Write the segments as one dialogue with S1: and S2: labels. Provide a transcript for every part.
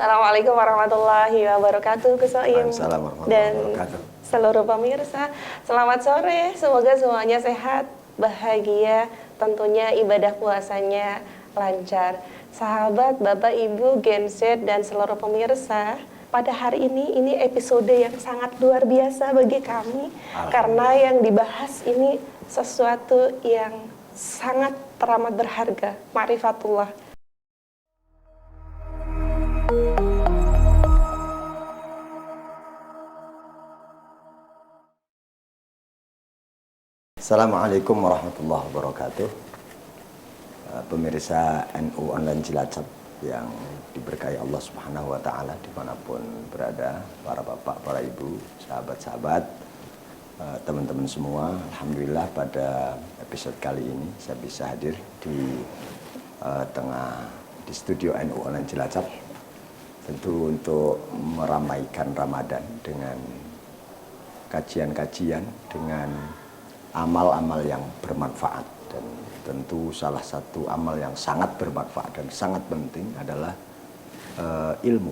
S1: Assalamualaikum warahmatullahi wabarakatuh, Gus Soim dan seluruh pemirsa. Selamat sore, semoga semuanya sehat, bahagia, tentunya ibadah puasanya lancar. Sahabat, Bapak, Ibu, Gen Z dan seluruh pemirsa, pada hari ini episode yang sangat luar biasa bagi kami karena yang dibahas ini sesuatu yang sangat teramat berharga, ma'rifatullah.
S2: Assalamualaikum warahmatullahi wabarakatuh. Pemirsa NU Online Cilacap yang diberkahi Allah Subhanahu wa Ta'ala dimanapun berada, para bapak, para ibu, sahabat-sahabat, teman-teman semua. Alhamdulillah pada episode kali ini saya bisa hadir di studio NU Online Cilacap, tentu untuk meramaikan Ramadan dengan kajian-kajian, dengan amal-amal yang bermanfaat. Dan tentu salah satu amal yang sangat bermanfaat dan sangat penting adalah ilmu.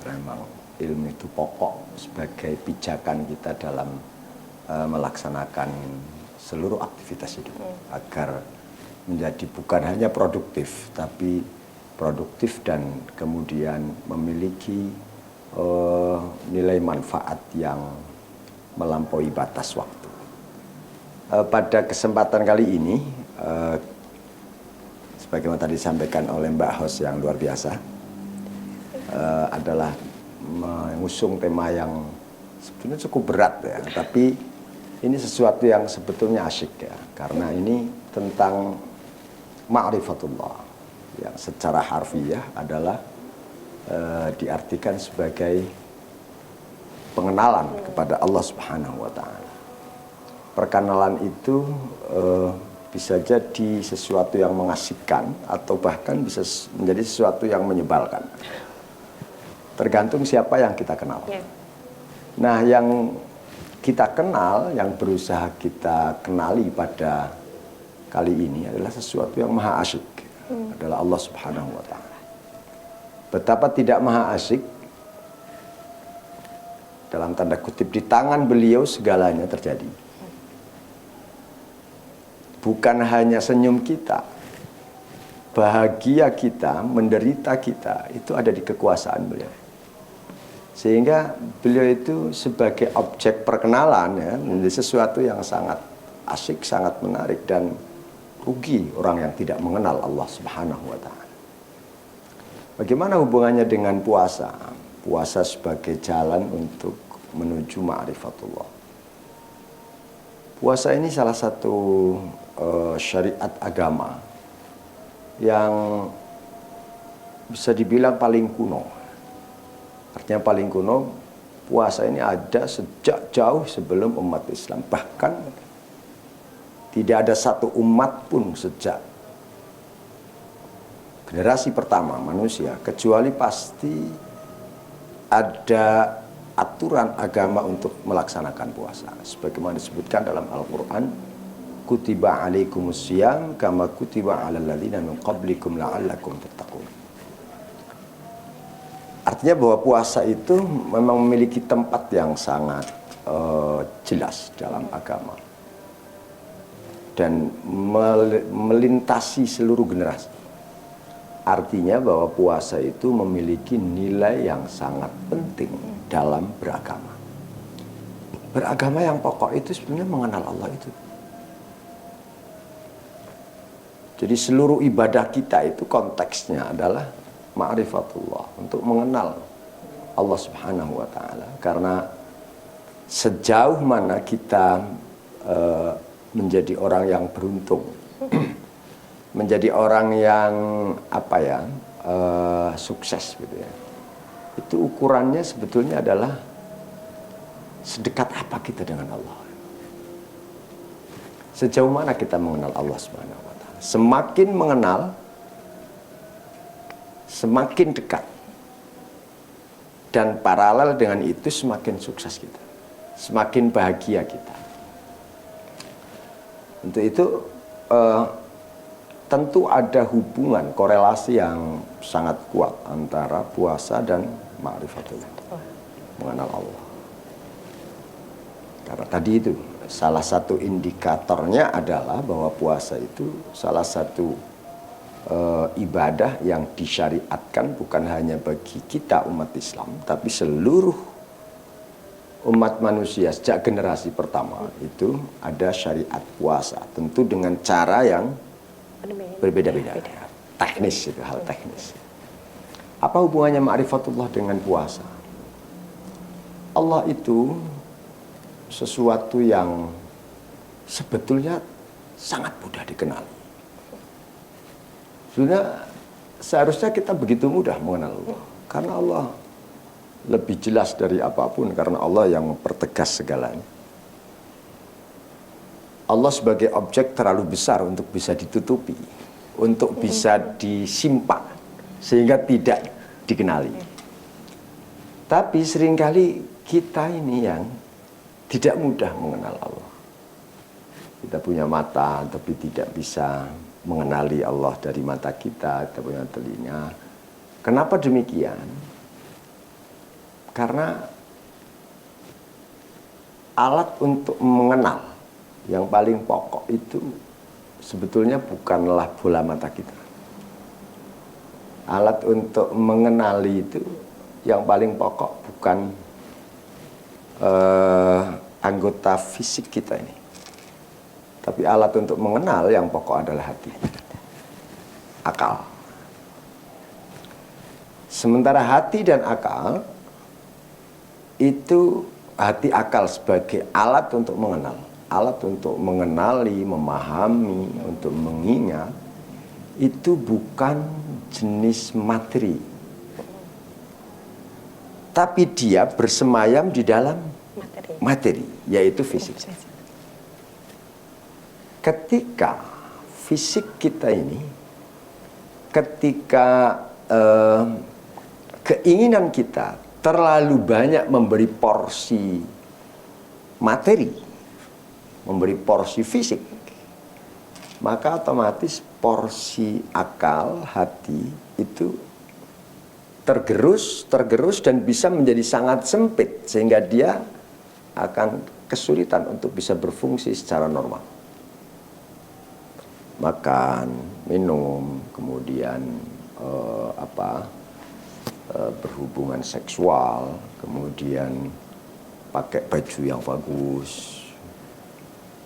S2: Memang ilmu itu pokok sebagai pijakan kita dalam melaksanakan seluruh aktivitas hidup agar menjadi bukan hanya produktif, tapi produktif dan kemudian memiliki nilai manfaat yang melampaui batas waktu. Pada kesempatan kali ini, sebagaimana tadi disampaikan oleh Mbak Hos yang luar biasa, adalah mengusung tema yang sebetulnya cukup berat ya, tapi ini sesuatu yang sebetulnya asyik ya, karena ini tentang ma'rifatullah yang secara harfiah adalah diartikan sebagai pengenalan kepada Allah Subhanahu wa Ta'ala. Perkenalan itu bisa jadi sesuatu yang mengasihkan atau bahkan bisa menjadi sesuatu yang menyebalkan. Tergantung siapa yang kita kenal. Nah, yang kita kenal, yang berusaha kita kenali pada kali ini adalah sesuatu yang maha asyik. Adalah Allah Subhanahu wa Ta'ala. Betapa tidak maha asyik, dalam tanda kutip, di tangan beliau segalanya terjadi. Bukan hanya senyum kita, bahagia kita, menderita kita, itu ada di kekuasaan beliau. Sehingga beliau itu sebagai objek perkenalan ya, menjadi sesuatu yang sangat asyik, sangat menarik, dan rugi orang yang tidak mengenal Allah Subhanahu wa Ta'ala. Bagaimana hubungannya dengan puasa? Puasa sebagai jalan untuk menuju ma'rifatullah. Puasa ini salah satu syariat agama yang bisa dibilang paling kuno. Artinya paling kuno, puasa ini ada sejak jauh sebelum umat Islam. Bahkan tidak ada satu umat pun sejak generasi pertama manusia, kecuali pasti ada aturan agama untuk melaksanakan puasa. Sebagaimana disebutkan dalam Al-Quran, kutiba alaikumusiyam kama kutiba alal ladzina min qablikum la'allakum tattaqun. Artinya bahwa puasa itu memang memiliki tempat yang sangat jelas dalam agama dan melintasi seluruh generasi. Artinya bahwa puasa itu memiliki nilai yang sangat penting dalam beragama. Beragama yang pokok itu sebenarnya mengenal Allah itu. Jadi seluruh ibadah kita itu konteksnya adalah ma'rifatullah, untuk mengenal Allah Subhanahu wa Ta'ala. Karena sejauh mana kita menjadi orang yang beruntung, menjadi orang yang sukses gitu ya, itu ukurannya sebetulnya adalah sedekat apa kita dengan Allah, sejauh mana kita mengenal Allah Subhanahu wa Ta'ala. Semakin mengenal, semakin dekat, dan paralel dengan itu semakin sukses kita, semakin bahagia kita. Untuk itu tentu ada hubungan, korelasi yang sangat kuat antara puasa dan ma'rifatullah, mengenal Allah. Karena tadi itu salah satu indikatornya adalah bahwa puasa itu salah satu ibadah yang disyariatkan bukan hanya bagi kita umat Islam, tapi seluruh umat manusia sejak generasi pertama itu ada syariat puasa, tentu dengan cara yang berbeda-beda, teknis itu, hal teknis. Apa hubungannya ma'rifatullah dengan puasa? Allah itu sesuatu yang sebetulnya sangat mudah dikenali. Seharusnya kita begitu mudah mengenal Allah, karena Allah lebih jelas dari apapun, karena Allah yang mempertegas segalanya. Allah sebagai objek terlalu besar untuk bisa ditutupi, untuk bisa disimpan, sehingga tidak dikenali. Tapi seringkali kita ini yang tidak mudah mengenal Allah. Kita punya mata, tapi tidak bisa mengenali Allah dari mata kita. Kita punya telinga. Kenapa demikian? Karena alat untuk mengenal yang paling pokok itu sebetulnya bukanlah bola mata kita. Alat untuk mengenali itu yang paling pokok bukan anggota fisik kita ini, tapi alat untuk mengenal yang pokok adalah hati, akal. Sementara hati dan akal itu, hati akal sebagai alat untuk mengenal, alat untuk mengenali, memahami, untuk mengingat, itu bukan jenis materi, tapi dia bersemayam di dalam materi, yaitu fisik. Ketika fisik kita ini, ketika keinginan kita terlalu banyak memberi porsi materi, memberi porsi fisik, maka otomatis porsi akal, hati itu tergerus dan bisa menjadi sangat sempit, sehingga dia akan kesulitan untuk bisa berfungsi secara normal. Makan, minum, kemudian berhubungan seksual, kemudian pakai baju yang bagus,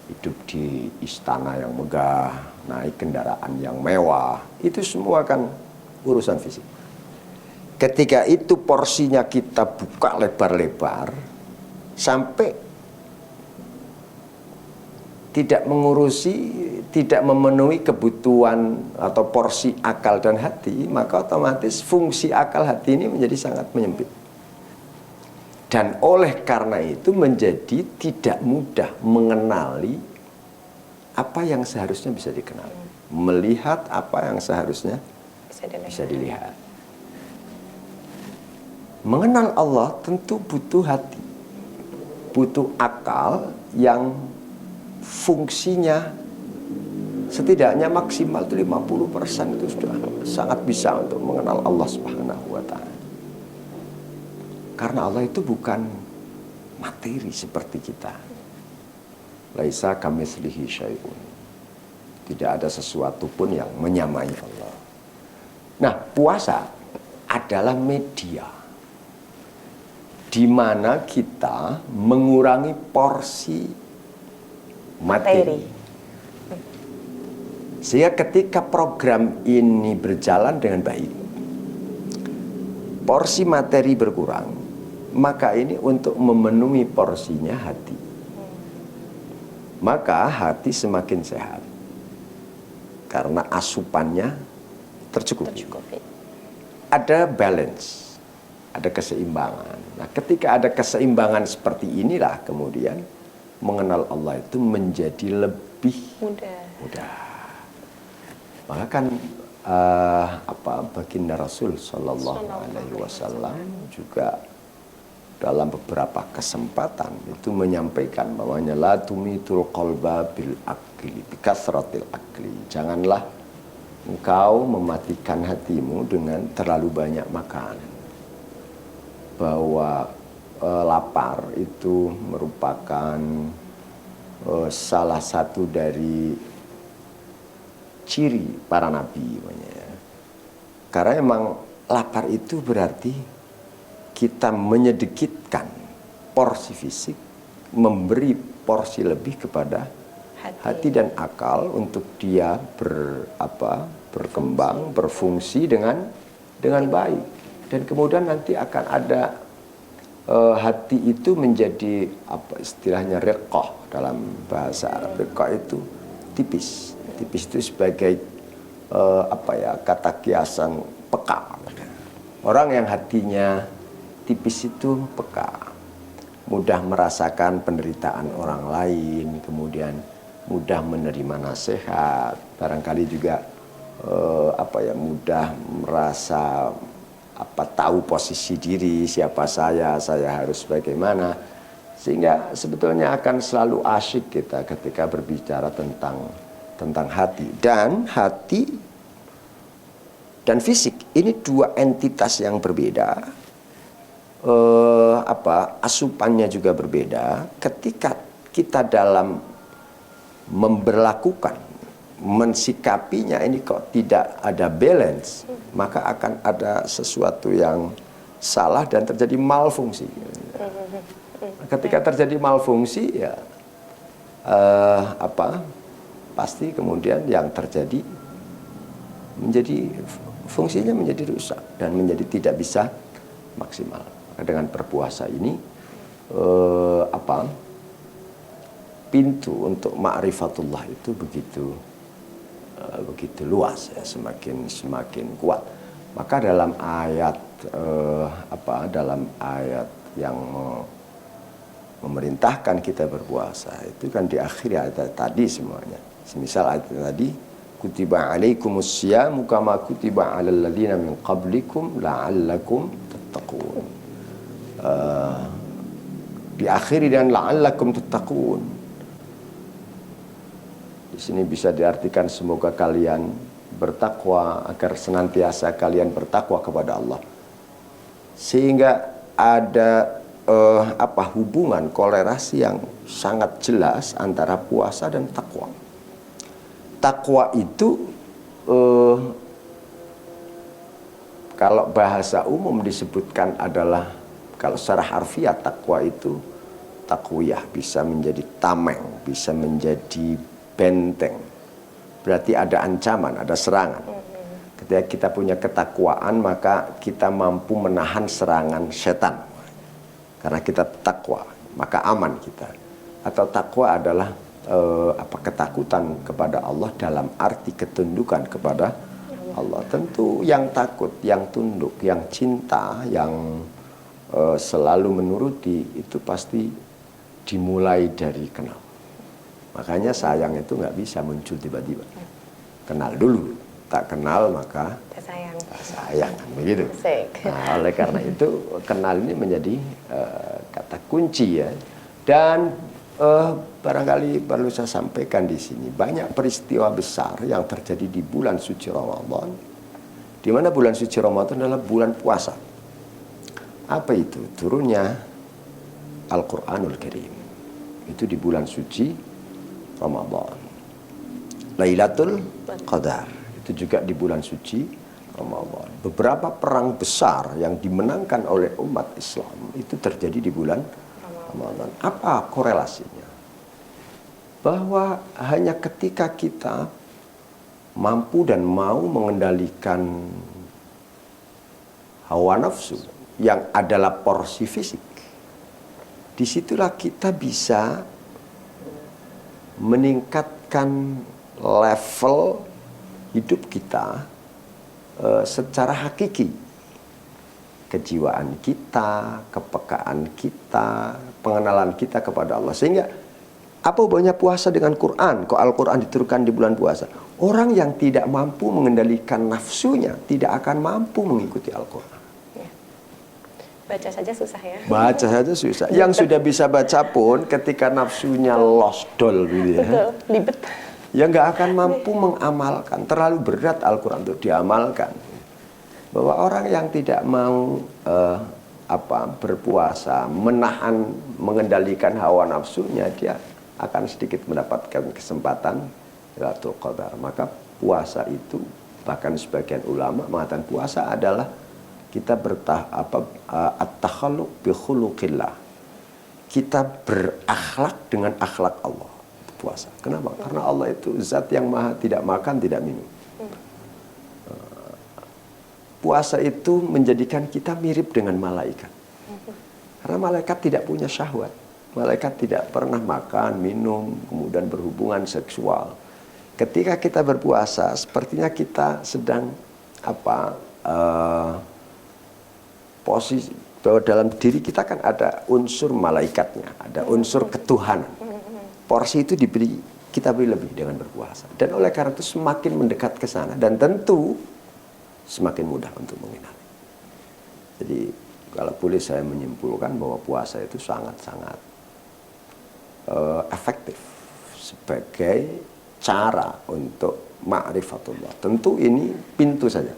S2: hidup di istana yang megah, naik kendaraan yang mewah, itu semua kan urusan fisik. Ketika itu porsinya kita buka lebar-lebar sampai tidak mengurusi, tidak memenuhi kebutuhan atau porsi akal dan hati, maka otomatis fungsi akal hati ini menjadi sangat menyempit. Dan oleh karena itu menjadi tidak mudah mengenali apa yang seharusnya bisa dikenali, melihat apa yang seharusnya bisa dilihat. Mengenal Allah tentu butuh hati, butuh akal yang fungsinya setidaknya maksimal itu 50% itu sudah sangat bisa untuk mengenal Allah Subhanahu wa ta'ala. Karena Allah itu bukan materi seperti kita. Laisa kamitslihi syai'un. Tidak ada sesuatu pun yang menyamai Allah. Nah, puasa adalah media di mana kita mengurangi porsi materi. Sehingga ketika program ini berjalan dengan baik, porsi materi berkurang, maka ini untuk memenuhi porsinya hati. Maka hati semakin sehat karena asupannya tercukupi. Ada balance, ada keseimbangan. Nah, ketika ada keseimbangan seperti inilah kemudian mengenal Allah itu menjadi lebih mudah. Maka kan baginda Rasul Sallallahu Alaihi Wasallam juga dalam beberapa kesempatan itu menyampaikan bahwanya la tumitul qalba bil akli bi kasratil akli. Janganlah engkau mematikan hatimu dengan terlalu banyak makan. Bahwa lapar itu merupakan salah satu dari ciri para nabi. Karena emang lapar itu berarti kita menyedikitkan porsi fisik, memberi porsi lebih kepada hati dan akal untuk dia berkembang, berfungsi dengan baik. Dan kemudian nanti akan ada hati itu menjadi istilahnya riqah dalam bahasa Arab. Riqah itu tipis. Tipis itu sebagai kata kiasan peka. Orang yang hatinya tipis itu peka, mudah merasakan penderitaan orang lain, kemudian mudah menerima nasihat, barangkali juga mudah merasa tahu posisi diri, siapa saya harus bagaimana, sehingga sebetulnya akan selalu asyik kita ketika berbicara tentang hati. Dan hati dan fisik ini dua entitas yang berbeda, asupannya juga berbeda. Ketika kita dalam memberlakukan, mensikapinya ini kok tidak ada balance, maka akan ada sesuatu yang salah dan terjadi malfungsi. Ketika terjadi malfungsi, ya pasti kemudian yang terjadi menjadi fungsinya menjadi rusak dan menjadi tidak bisa maksimal. Dengan berpuasa ini pintu untuk ma'rifatullah itu begitu luas, ya, semakin kuat. Maka dalam ayat yang memerintahkan kita berpuasa itu kan di akhir ayat tadi semuanya. Semisal ayat tadi, kutiba alaikumus syamu kama kutiba alal ladzina min qablikum la'allakum tattaqun. Diakhiri dengan la'allakum tattaqun. Di sini bisa diartikan semoga kalian bertakwa, agar senantiasa kalian bertakwa kepada Allah. Sehingga ada hubungan kolerasi yang sangat jelas antara puasa dan takwa. Takwa itu kalau bahasa umum disebutkan adalah, kalau secara harfiah takwa itu takwiyah, bisa menjadi tameng, bisa menjadi benteng. Berarti ada ancaman, ada serangan. Ketika kita punya ketakwaan, maka kita mampu menahan serangan setan. Karena kita takwa, maka aman kita. Atau takwa adalah ketakutan kepada Allah dalam arti ketundukan kepada Allah. Tentu yang takut, yang tunduk, yang cinta, yang selalu menuruti, itu pasti dimulai dari kenal. Makanya sayang itu nggak bisa muncul tiba-tiba. Kenal dulu, tak kenal maka sayang, begitu. Nah, oleh karena itu kenal ini menjadi kata kunci, ya. Dan barangkali perlu saya sampaikan di sini, banyak peristiwa besar yang terjadi di bulan suci Ramadan, di mana bulan suci Ramadan adalah bulan puasa. Apa itu? Turunnya Al-Quranul Karim itu di bulan suci Ramadan. Lailatul Qadar itu juga di bulan suci Ramadan. Beberapa perang besar yang dimenangkan oleh umat Islam itu terjadi di bulan Ramadan. Apa korelasinya? Bahwa hanya ketika kita mampu dan mau mengendalikan hawa nafsu yang adalah porsi fisik, disitulah kita bisa meningkatkan level hidup kita secara hakiki. Kejiwaan kita, kepekaan kita, pengenalan kita kepada Allah. Sehingga apa hubungannya puasa dengan Quran? Kok Al-Quran diturunkan di bulan puasa? Orang yang tidak mampu mengendalikan nafsunya tidak akan mampu mengikuti Al-Quran.
S1: Baca saja susah, ya.
S2: Baca saja susah. Yang sudah bisa baca pun ketika nafsunya lost doll gitu, ya.
S1: Betul, libet.
S2: ya nggak akan mampu mengamalkan. Terlalu berat Al-Quran untuk diamalkan. Bahwa orang yang tidak mau berpuasa, menahan, mengendalikan hawa nafsunya, dia akan sedikit mendapatkan kesempatan Lailatul Qadar. Maka puasa itu, bahkan sebagian ulama mengatakan puasa adalah kita at-takhalluq bi khuluqillah. Kita berakhlak dengan akhlak Allah. Puasa. Kenapa? Karena Allah itu zat yang maha tidak makan, tidak minum. Puasa itu menjadikan kita mirip dengan malaikat. Karena malaikat tidak punya syahwat. Malaikat tidak pernah makan, minum, kemudian berhubungan seksual. Ketika kita berpuasa, sepertinya kita sedang posisi bahwa dalam diri kita kan ada unsur malaikatnya, ada unsur ketuhanan. Porsi itu kita beri lebih dengan berpuasa. Dan oleh karena itu semakin mendekat ke sana dan tentu semakin mudah untuk mengenali. Jadi kalau boleh saya menyimpulkan bahwa puasa itu sangat-sangat efektif sebagai cara untuk ma'rifatullah. Tentu ini pintu saja.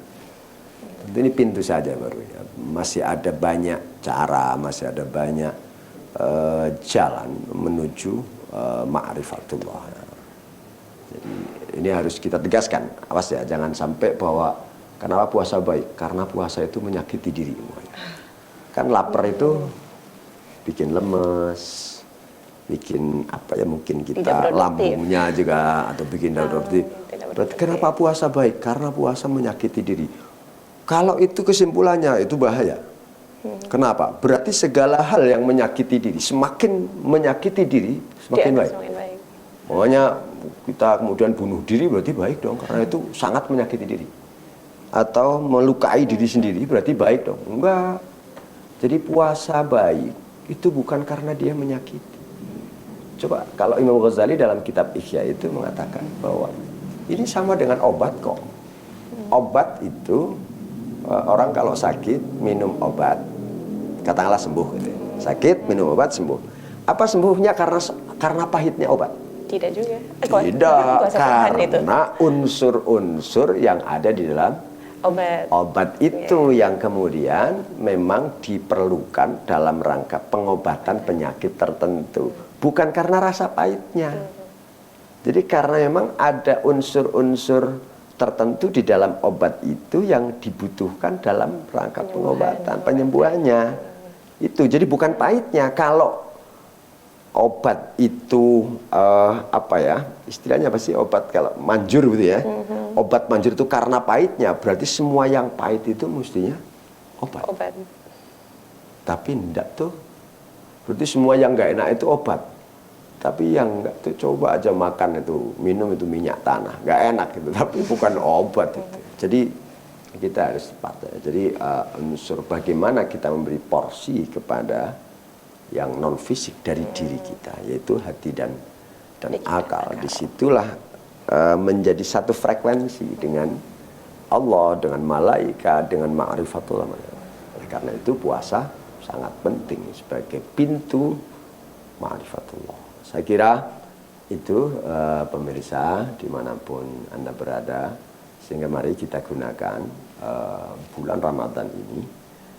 S2: Tentu ini pintu saja baru ya. Masih ada banyak cara, masih ada banyak jalan menuju ma'rifatullah. Jadi ini harus kita tegaskan. Awas ya, jangan sampai bahwa kenapa puasa baik? Karena puasa itu menyakiti diri. Kan lapar itu bikin lemes, bikin mungkin kita lambungnya juga atau bikin produktif. Berarti kenapa puasa baik? Karena puasa menyakiti diri. Kalau itu kesimpulannya itu bahaya. Kenapa? Berarti segala hal yang menyakiti diri, semakin menyakiti diri, semakin baik. Pokoknya kita kemudian bunuh diri berarti baik dong, karena itu sangat menyakiti diri. Atau melukai diri sendiri berarti baik dong. Enggak. Jadi puasa baik itu bukan karena dia menyakiti. Coba kalau Imam Ghazali dalam kitab Ihya itu mengatakan bahwa ini sama dengan obat kok. Obat itu orang kalau sakit minum obat, katakanlah sembuh gitu ya. Sakit minum obat sembuh. Apa sembuhnya karena pahitnya obat?
S1: Tidak juga.
S2: Tidak, karena unsur-unsur yang ada di dalam obat itu yang kemudian memang diperlukan dalam rangka pengobatan penyakit tertentu, bukan karena rasa pahitnya. Jadi karena memang ada unsur-unsur tertentu di dalam obat itu yang dibutuhkan dalam rangka pengobatan, penyembuhannya. Itu jadi bukan pahitnya. Kalau obat itu istilahnya apa sih, obat kalau manjur gitu ya. Obat manjur itu karena pahitnya, berarti semua yang pahit itu mestinya obat. Tapi enggak tuh. Berarti semua yang enggak enak itu obat. Tapi yang enggak tuh coba aja makan itu, minum itu minyak tanah, enggak enak gitu, tapi bukan obat itu. Jadi kita harus tepat ya. Jadi unsur bagaimana kita memberi porsi kepada yang non fisik dari diri kita, yaitu hati dan akal. Disitulah menjadi satu frekuensi dengan Allah, dengan malaikat, dengan ma'rifatullah. Oleh karena itu puasa sangat penting sebagai pintu ma'rifatullah. Saya kira itu pemirsa dimanapun Anda berada, sehingga mari kita gunakan bulan Ramadan ini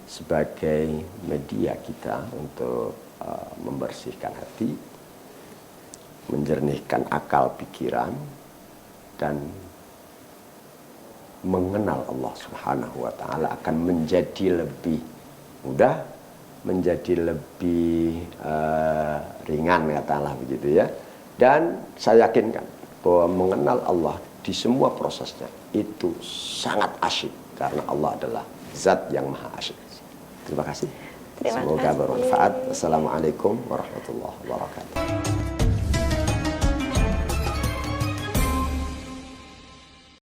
S2: sebagai media kita untuk membersihkan hati, menjernihkan akal pikiran, dan mengenal Allah Subhanahu wa Ta'ala akan menjadi lebih mudah, menjadi lebih ringan, katakanlah begitu ya. Dan saya yakinkan bahwa mengenal Allah di semua prosesnya itu sangat asyik, karena Allah adalah zat yang maha asyik. Terima kasih. Semoga bermanfaat. Assalamualaikum warahmatullahi wabarakatuh.